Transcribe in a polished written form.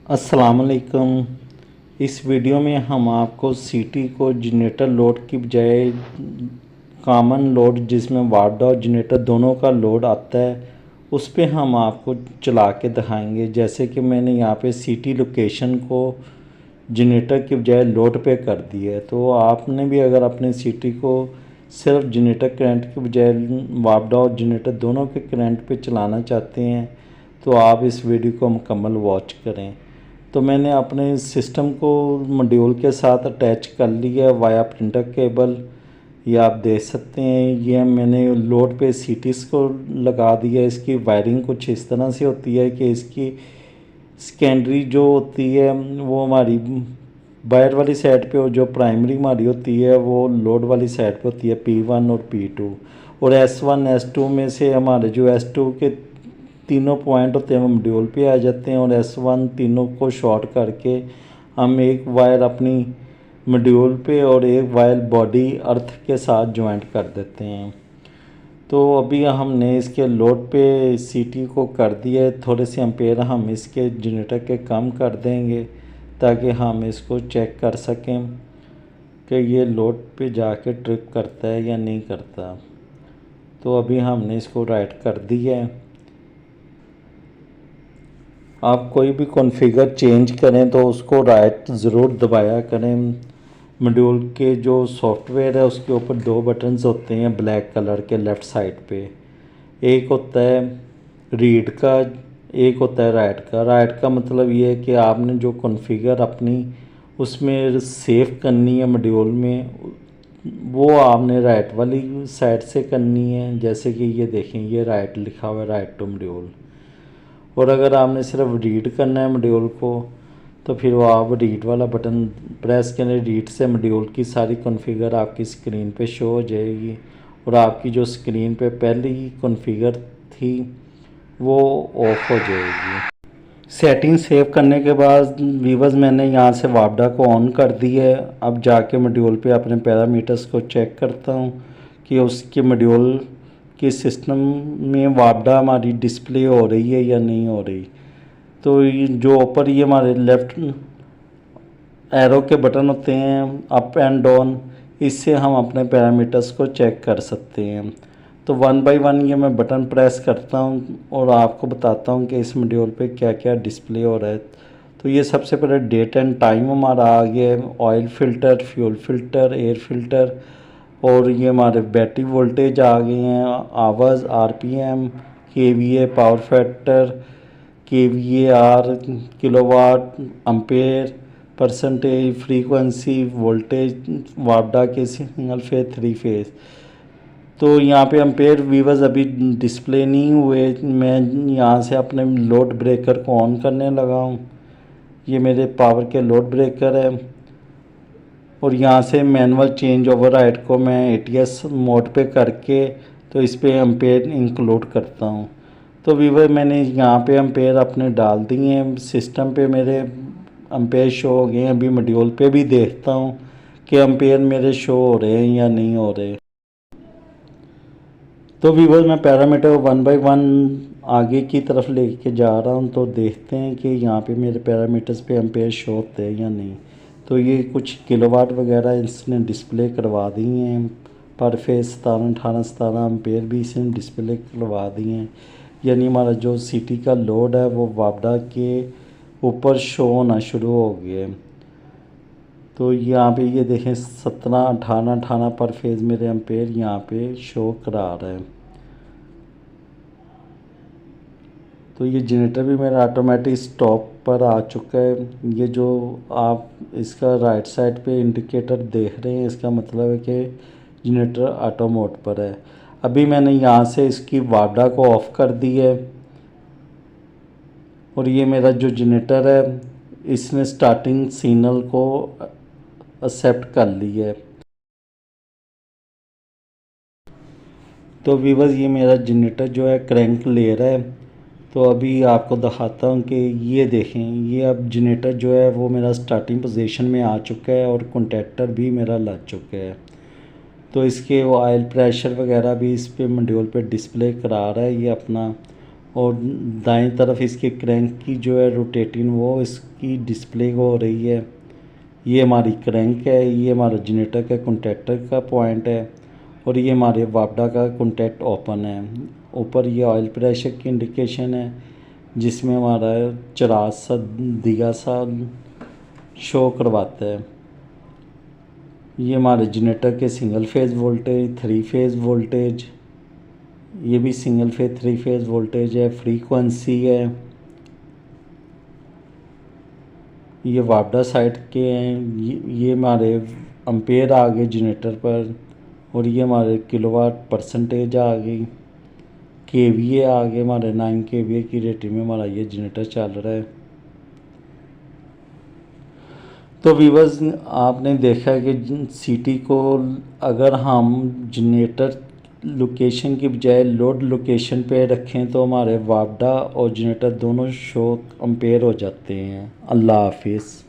अस्सलामुअलैकुम। इस वीडियो में हम आपको सीटी को जनरेटर लोड की बजाय कॉमन लोड जिसमें वार्ड और जनरेटर दोनों का लोड आता है उस पे हम आपको चला के दिखाएंगे। जैसे कि मैंने यहाँ पे सीटी लोकेशन को जनरेटर की बजाय लोड पे कर दिया है, तो आपने भी अगर अपने सीटी को सिर्फ जनरेटर करंट की बजाय वापडा और जनरेटर दोनों के करंट पे चलाना चाहते हैं तो आप इस वीडियो को मुकम्मल वॉच करें। तो मैंने अपने सिस्टम को मॉड्यूल के साथ अटैच कर लिया वाया प्रिंटर केबल। ये आप देख सकते हैं, ये मैंने लोड पे सीटीज़ को लगा दिया। इसकी वायरिंग कुछ इस तरह से होती है कि इसकी सेकेंडरी जो होती है वो हमारी बायर वाली साइड पे, और जो प्राइमरी हमारी होती है वो लोड वाली साइड पे होती है, P1 और P2। और S1 S2 में से हमारे जो S2 के तीनों पॉइंट होते हैं वो मॉड्यूल पे आ जाते हैं, और S1 तीनों को शॉर्ट करके हम एक वायर अपनी मॉड्यूल पे और एक वायर बॉडी अर्थ के साथ ज्वाइंट कर देते हैं। तो अभी हमने इसके लोड पे सीटी को कर दिया है। थोड़े से एम्पेयर हम इसके जनरेटर के कम कर देंगे ताकि हम इसको चेक कर सकें कि ये लोड पे जाके ट्रिप करता है या नहीं करता। तो अभी हमने इसको राइट कर दिया है। आप कोई भी कॉन्फ़िगर चेंज करें तो उसको राइट ज़रूर दबाया करें। मॉड्यूल के जो सॉफ्टवेयर है उसके ऊपर दो बटन्स होते हैं ब्लैक कलर के लेफ़्ट साइड पे। एक होता है रीड का, एक होता है राइट का। राइट का मतलब ये है कि आपने जो कॉन्फ़िगर अपनी उसमें सेव करनी है मॉड्यूल में, वो आपने राइट वाली साइड से करनी है। जैसे कि ये देखें, ये राइट लिखा हुआ है, राइट टू मॉड्यूल। और अगर आपने सिर्फ रीड करना है मॉड्यूल को तो फिर वो आप रीड वाला बटन प्रेस करें। रीड से मॉड्यूल की सारी कॉन्फ़िगर आपकी स्क्रीन पे शो हो जाएगी, और आपकी जो स्क्रीन पे पहले ही कॉन्फ़िगर थी वो ऑफ हो जाएगी। सेटिंग सेव करने के बाद वीवर्स मैंने यहाँ से वापडा को ऑन कर दिया है। अब जाके मॉड्यूल पे अपने पैरामीटर्स को चेक करता हूँ कि उसके मॉड्यूल के सिस्टम में वापडा हमारी डिस्प्ले हो रही है या नहीं हो रही। तो जो ऊपर ये हमारे लेफ़्ट एरो के बटन होते हैं अप एंड डाउन, इससे हम अपने पैरामीटर्स को चेक कर सकते हैं। तो वन बाय वन ये मैं बटन प्रेस करता हूँ और आपको बताता हूँ कि इस मॉड्यूल पे क्या क्या डिस्प्ले हो रहा है। तो ये सबसे पहले डेट एंड टाइम हमारा आ गया है, oil filter, fuel filter, air filter, और ये हमारे बैटरी वोल्टेज आ गए हैं, hours, RPM, KVA, power factor, KVAR, kilowatt, ampere, percentage, frequency, voltage, वापडा के सिंगल फेज, थ्री फेज। तो यहाँ पे एम्पेयर वीवर्स अभी डिस्प्ले नहीं हुए। मैं यहाँ से अपने लोड ब्रेकर को ऑन करने लगा हूँ। ये मेरे पावर के लोड ब्रेकर है, और यहाँ से मैनुअल चेंज ओवर राइट को मैं ATS मोड पे करके तो इस पे एम्पेयर इंक्लूड करता हूँ। तो वीवर मैंने यहाँ पे एम्पेयर अपने डाल दिए हैं। सिस्टम पे मेरे एम्पेयर शो हो गए हैं। अभी मॉड्यूल पे भी देखता हूँ कि एम्पेयर मेरे शो हो रहे हैं या नहीं हो रहे। तो वीवर मैं पैरामीटर वन बाय वन आगे की तरफ लेके जा रहा हूँ, तो देखते हैं कि यहाँ पे मेरे पैरामीटर्स पे एम्पेयर शो होते हैं या नहीं। तो ये कुछ किलोवाट वगैरह इसने डिस्प्ले करवा दिए हैं, पर फेस 17, 18, 17 एम्पेयर भी इसने डिस्प्ले करवा दिए हैं। यानी हमारा जो सीटी का लोड है वो वापडा के ऊपर शो होना शुरू हो गया है। तो यहाँ पे ये देखें 17, 18, 18 पर फेज़ मेरे एम्पेयर यहाँ पे शो करा रहा है। तो ये जनरेटर भी मेरा ऑटोमेटिक स्टॉप पर आ चुका है। ये जो आप इसका राइट साइड पे इंडिकेटर देख रहे हैं, इसका मतलब है कि जनरेटर ऑटो मोड पर है। अभी मैंने यहाँ से इसकी वापडा को ऑफ़ कर दी है, और ये मेरा जो जनरेटर है इसने स्टार्टिंग सिग्नल को एक्सेप्ट कर लिया है। तो व्यूअर्स ये मेरा जनरेटर जो है क्रैंक ले रहा है। तो अभी आपको दिखाता हूँ कि ये देखें, ये अब जनरेटर जो है वो मेरा स्टार्टिंग पोजीशन में आ चुका है, और कॉन्टैक्टर भी मेरा लग चुका है। तो इसके ऑयल प्रेशर वगैरह भी इस पे मॉड्यूल पे डिस्प्ले करा रहा है ये अपना। और दाएं तरफ इसके क्रैंक की जो है रोटेटिंग वो इसकी डिस्प्ले हो रही है। ये हमारी क्रैंक है, ये हमारा जनरेटर का कॉन्टैक्टर का पॉइंट है और ये हमारे वापडा का कॉन्टैक्ट ओपन है। ऊपर ये ऑयल प्रेशर की इंडिकेशन है जिसमें हमारा चराग सा दिया सा शो करवाता है। ये हमारे जनरेटर के single phase voltage, 3 phase voltage, ये भी सिंगल फेज 3 फेज वोल्टेज है, फ्रीक्वेंसी है। ये वापडा साइड के हैं, ये हमारे एम्पेयर आ गए जनरेटर पर और ये हमारे किलोवाट परसेंटेज आ गई। केवीए आ गए हमारे 9 केवीए की रेटिंग में हमारा ये जनरेटर चल रहा है। तो व्यूअर्स आपने देखा कि सिटी को अगर हम जनरेटर लोकेशन की बजाय लोड लोकेशन पे रखें तो हमारे वापडा और जनरेटर दोनों शो कंपेयर हो जाते हैं। अल्लाह हाफिज़।